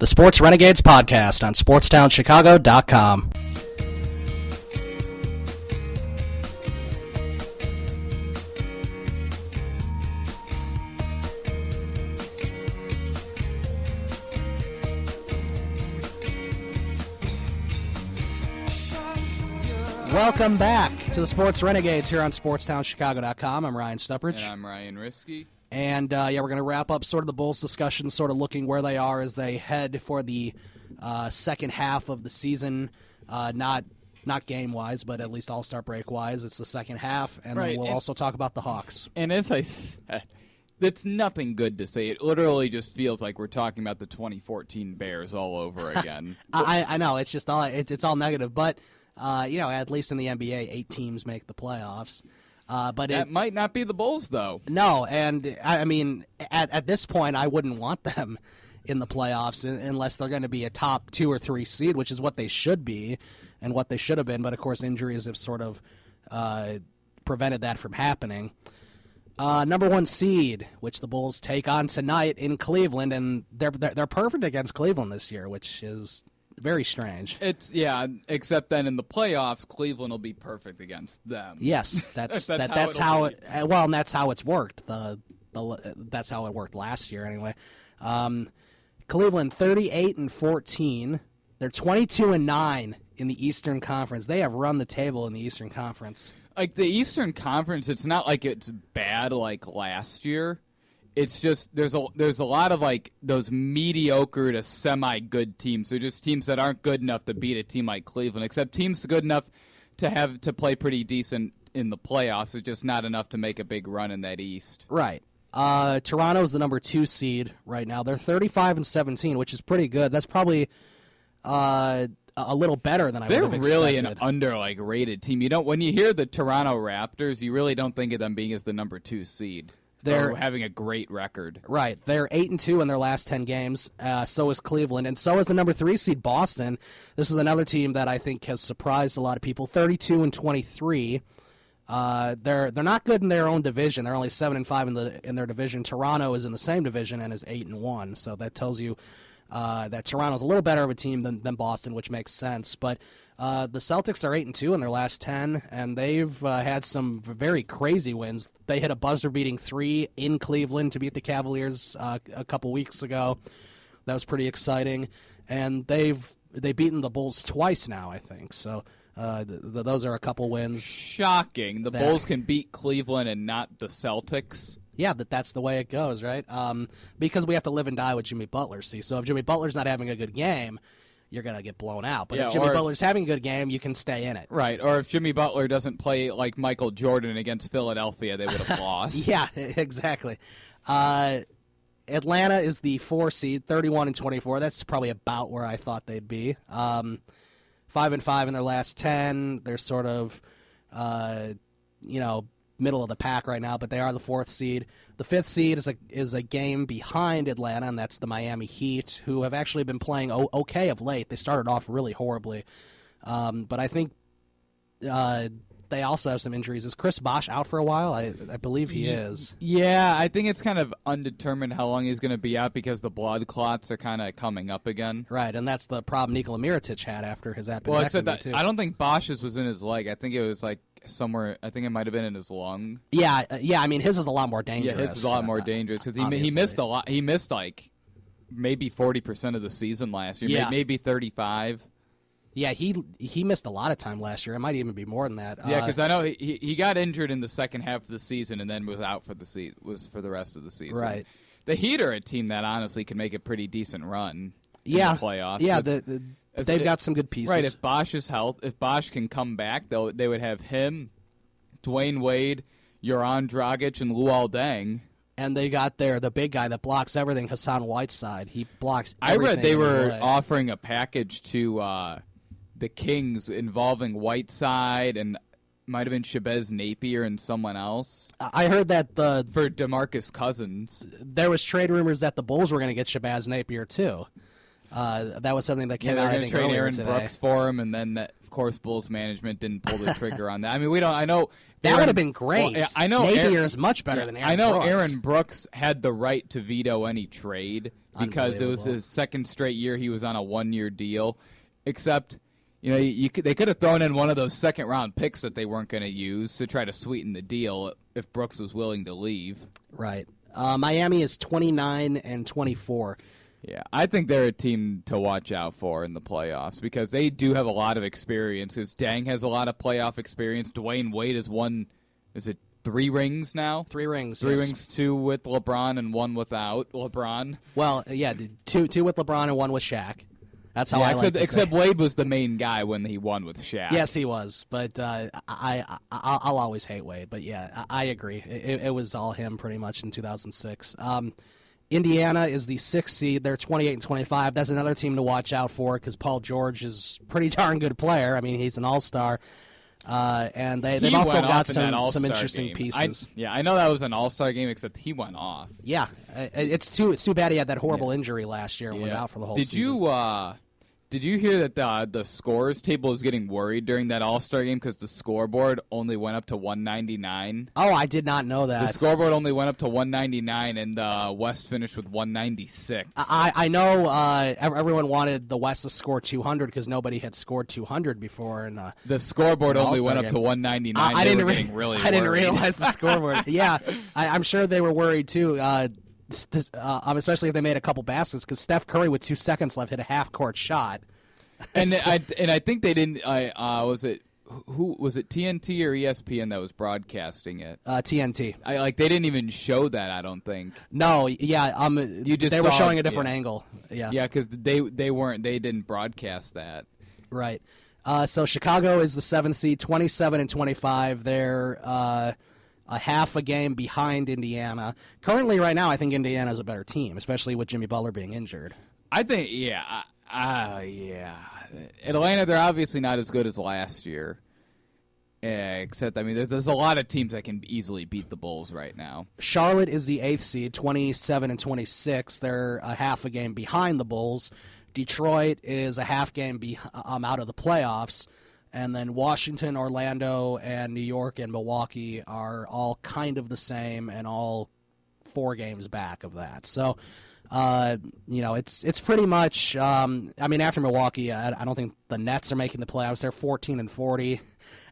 The Sports Renegades podcast on SportsTownChicago.com. Welcome back to the Sports Renegades here on SportsTownChicago.com. I'm Ryan Stuprich. And I'm Ryan Risky. And, we're going to wrap up sort of the Bulls discussion, sort of looking where they are as they head for the second half of the season. Not game-wise, but at least All-Star break-wise. It's the second half, and then we'll also talk about the Hawks. And as I said, it's nothing good to say. It literally just feels like we're talking about the 2014 Bears all over again. I know. It's just all it's all negative. But, at least in the NBA, 8 teams make the playoffs. But that might not be the Bulls, though. No, and I mean, at this point, I wouldn't want them in the playoffs unless they're going to be a top 2 or 3 seed, which is what they should be and what they should have been. But, of course, injuries have sort of prevented that from happening. Number 1 seed, which the Bulls take on tonight in Cleveland, and they're perfect against Cleveland this year, which is very strange. Except then in the playoffs, Cleveland will be perfect against them. Yes, that's how it's worked. That's how it worked last year anyway. Cleveland 38-14. They're 22-9 in the Eastern Conference. They have run the table in the Eastern Conference. Like the Eastern Conference, it's not like it's bad like last year. It's just there's a lot of like those mediocre to semi-good teams. They're just teams that aren't good enough to beat a team like Cleveland, except teams good enough to play pretty decent in the playoffs. It's just not enough to make a big run in that East. Right. Toronto's the number 2 seed right now. They're 35-17, which is pretty good. That's probably a little better than I would have expected. They're really an rated team. When you hear the Toronto Raptors, you really don't think of them being as the number 2 seed. They're having a great record. Right. They're 8-2 in their last 10 games. So is Cleveland. And so is the number 3 seed, Boston. This is another team that I think has surprised a lot of people. 32-23. They're not good in their own division. They're only 7-5 in their division. Toronto is in the same division and is 8-1. So that tells you that Toronto's a little better of a team than Boston, which makes sense. But the Celtics are 8-2 in their last 10, and they've had some very crazy wins. They hit a buzzer-beating 3 in Cleveland to beat the Cavaliers a couple weeks ago. That was pretty exciting, and they've beaten the Bulls twice now, I think. So those are a couple wins. Shocking! The Bulls can beat Cleveland and not the Celtics. Yeah, that's the way it goes, right? Because we have to live and die with Jimmy Butler. See, so if Jimmy Butler's not having a good game, you're going to get blown out. But if Jimmy Butler's having a good game, you can stay in it. Right, or if Jimmy Butler doesn't play like Michael Jordan against Philadelphia, they would have lost. Yeah, exactly. Atlanta is the 4 seed, 31-24. That's probably about where I thought they'd be. 5-5 in their last 10. They're sort of, middle of the pack right now, but they are the 4th seed. The 5th seed is a game behind Atlanta, and that's the Miami Heat, who have actually been playing okay of late. They started off really horribly, but I think they also have some injuries. Is Chris Bosh out for a while? I believe he is. Yeah, I think it's kind of undetermined how long he's going to be out because the blood clots are kind of coming up again. Right, and that's the problem Nikola Mirotic had after his appendectomy, well, except that, too. I don't think Bosch's was in his leg. I think it was like somewhere. I think it might have been in his lung. Yeah. I mean, his is a lot more dangerous. Yeah, his is a lot more dangerous because he missed a lot. He missed like maybe 40% of the season last year. Yeah. Maybe 35. Yeah, he missed a lot of time last year. It might even be more than that. Yeah, because I know he got injured in the second half of the season and then was out for the rest of the season. Right. The Heat are a team that honestly can make a pretty decent run. In the playoffs. Yeah, they've got some good pieces. Right. If Bosh can come back, they would have him, Dwayne Wade, Joran Dragic, and Luol Deng. And they got the big guy that blocks everything, Hassan Whiteside. He blocks everything. I read they were offering a package to the Kings involving Whiteside and might have been Shabazz Napier and someone else. I heard that for DeMarcus Cousins. There was trade rumors that the Bulls were going to get Shabazz Napier too. That was something that came out. They're going to trade earlier Aaron today. Brooks for him, and then of course Bulls management didn't pull the trigger on that. I mean, I know That would have been great. Well, I know Napier is much better than Aaron I know Brooks. Aaron Brooks had the right to veto any trade because it was his second straight year he was on a 1-year deal. Except, they could have thrown in one of those second-round picks that they weren't going to use to try to sweeten the deal if Brooks was willing to leave. Right. Miami is 29-24. Yeah, I think they're a team to watch out for in the playoffs because they do have a lot of experience. Because Dang has a lot of playoff experience. Dwayne Wade has won, is it 3 rings now? 3 rings. 3 yes. rings, 2 with LeBron and 1 without LeBron. Well, yeah, 2 with LeBron and 1 with Shaq. That's how I like to except say. Wade was the main guy when he won with Shaq. Yes, he was. But I'll always hate Wade. But yeah, I agree. It was all him pretty much in 2006. Indiana is the 6th seed. They're 28-25. That's another team to watch out for because Paul George is a pretty darn good player. I mean, he's an all-star. And they've also got some interesting pieces. I know that was an all-star game, except he went off. Yeah, it's too bad he had that horrible injury last year and was out for the whole season. Did you hear that the scores table is getting worried during that all-star game because the scoreboard only went up to 199? Oh, I did not know that. The scoreboard only went up to 199, and the West finished with 196. I know everyone wanted the West to score 200 because nobody had scored 200 before. And the scoreboard only went up to 199. I didn't realize the scoreboard. Yeah, I'm sure they were worried too. Especially if they made a couple baskets, because Steph Curry with 2 seconds left hit a half-court shot. And I think they didn't. Was it TNT or ESPN that was broadcasting it? TNT. They didn't even show that. I don't think. No. Yeah. They were showing a different angle. Yeah. Yeah, because they didn't broadcast that. Right. So Chicago is the 7th seed, 27-25. They're a half a game behind Indiana. Currently, right now, I think Indiana's a better team, especially with Jimmy Butler being injured. I think, yeah. Atlanta, they're obviously not as good as last year. Except, I mean, there's a lot of teams that can easily beat the Bulls right now. Charlotte is the 8th seed, 27-26. They're a half a game behind the Bulls. Detroit is a half game out of the playoffs. And then Washington, Orlando, and New York and Milwaukee are all kind of the same and all 4 games back of that. So, it's pretty much. I mean, after Milwaukee, I don't think the Nets are making the playoffs. They're 14-40,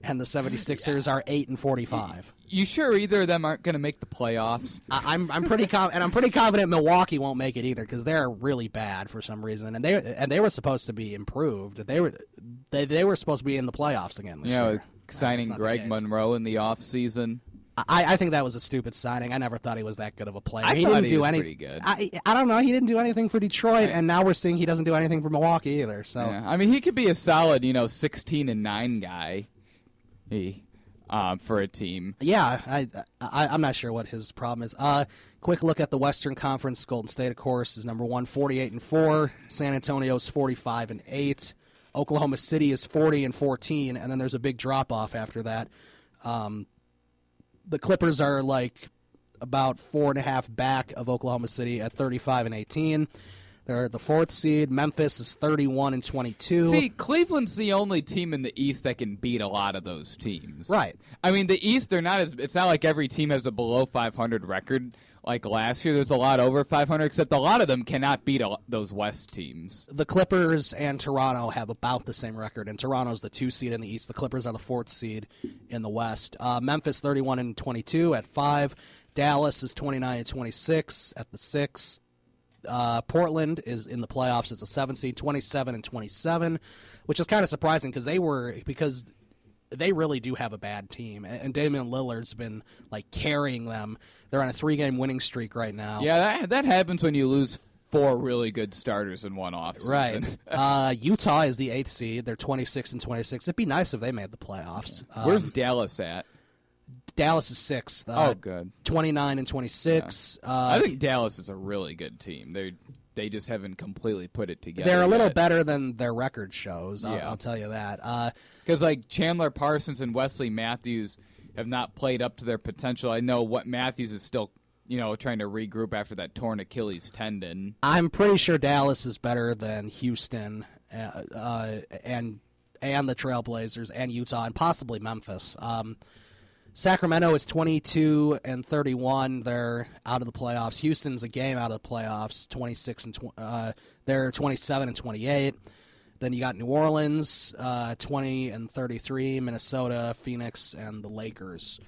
and the 76ers are 8-45. You sure either of them aren't going to make the playoffs? I'm pretty I'm pretty confident Milwaukee won't make it either because they're really bad for some reason, and they were supposed to be improved. They were supposed to be in the playoffs again this year. Signing Greg Monroe in the offseason. I think that was a stupid signing. I never thought he was that good of a player. He didn't do anything. Pretty good. I don't know. He didn't do anything for Detroit, and now we're seeing he doesn't do anything for Milwaukee either. So I mean, he could be a solid 16-9 guy. For a team. Yeah, I'm not sure what his problem is. Quick look at the Western Conference. Golden State, of course, is number 1, 48-4. San Antonio's 45-8. Oklahoma City is 40-14, and then there's a big drop-off after that. The Clippers are about 4.5 back of Oklahoma City at 35-18. They're the 4th seed. Memphis is 31-22. See, Cleveland's the only team in the East that can beat a lot of those teams. Right. I mean, the East, it's not like every team has a below 500 record like last year. There's a lot over 500, except a lot of them cannot beat those West teams. The Clippers and Toronto have about the same record, and Toronto's the 2 seed in the East. The Clippers are the 4th seed in the West. Memphis 31-22 at 5. Dallas is 29-26 at the 6th. Portland is in the playoffs as a 7 seed, 27-27, which is kind of surprising because they really do have a bad team, and Damian Lillard's been carrying them. They're on a 3-game winning streak right now. Yeah, that happens when you lose 4 really good starters in one offseason. Right. Utah is the 8th seed. They're 26-26. It'd be nice if they made the playoffs. Where's Dallas at? Dallas is 6th. Good. 29-26. Yeah. I think Dallas is a really good team. They just haven't completely put it together. They're a little better than their record shows. I'll tell you that. Because Chandler Parsons and Wesley Matthews have not played up to their potential. I know what Matthews is still trying to regroup after that torn Achilles tendon. I'm pretty sure Dallas is better than Houston and the Trailblazers and Utah and possibly Memphis. Sacramento is 22-31. They're out of the playoffs. Houston's a game out of the playoffs. They're 27-28. Then you got New Orleans, 20-33. Minnesota, Phoenix, and the Lakers.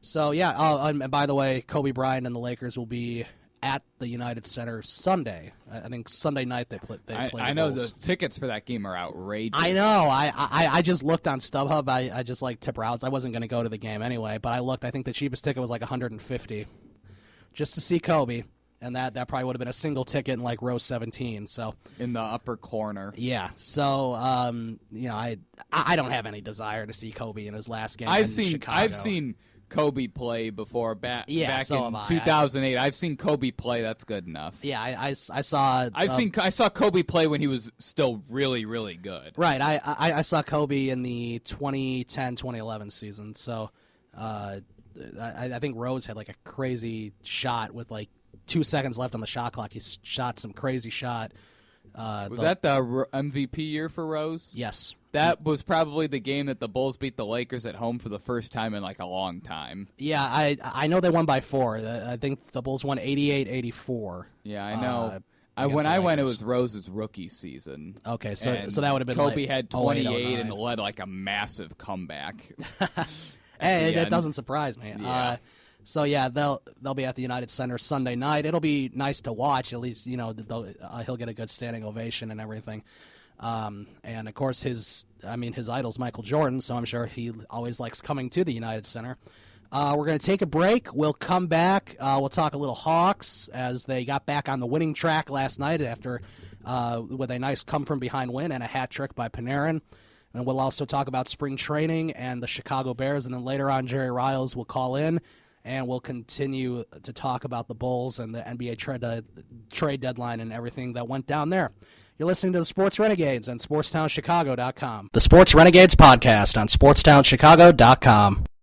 So yeah. And by the way, Kobe Bryant and the Lakers will be at the United Center Sunday. I think Sunday night they play. I know those tickets for that game are outrageous. I know. I just looked on StubHub. I just like to browse. I wasn't going to go to the game anyway, but I looked. I think the cheapest ticket was like $150, just to see Kobe, and that probably would have been a single ticket in like row 17. So in the upper corner. Yeah. So I don't have any desire to see Kobe in his last game. I've Chicago. seen Kobe play before back in so have I. 2008. I've seen Kobe play. That's good enough. Yeah, I saw. I saw Kobe play when he was still really, really good. Right. I saw Kobe in the 2010-2011 season. So I think Rose had like a crazy shot with like 2 seconds left on the shot clock. He shot some crazy shot. Was that the MVP year for Rose? Yes. That was probably the game that the Bulls beat the Lakers at home for the first time in like a long time. Yeah, I know they won by 4. I think the Bulls won 88-84. Yeah, I know. When I went, it was Rose's rookie season. Okay, so that would have been Kobe like had 28 and led like a massive comeback. Hey, that doesn't surprise me. Yeah. So yeah, they'll be at the United Center Sunday night. It'll be nice to watch. At least he'll get a good standing ovation and everything. And of course his idol's Michael Jordan, so I'm sure he always likes coming to the United Center. We're going to take a break. We'll come back. We'll talk a little Hawks as they got back on the winning track last night after with a nice come-from-behind win and a hat trick by Panarin. And we'll also talk about spring training and the Chicago Bears. And then later on, Jerry Riles will call in, and we'll continue to talk about the Bulls and the NBA trade deadline and everything that went down there. You're listening to the Sports Renegades on SportsTownChicago.com. The Sports Renegades podcast on SportsTownChicago.com.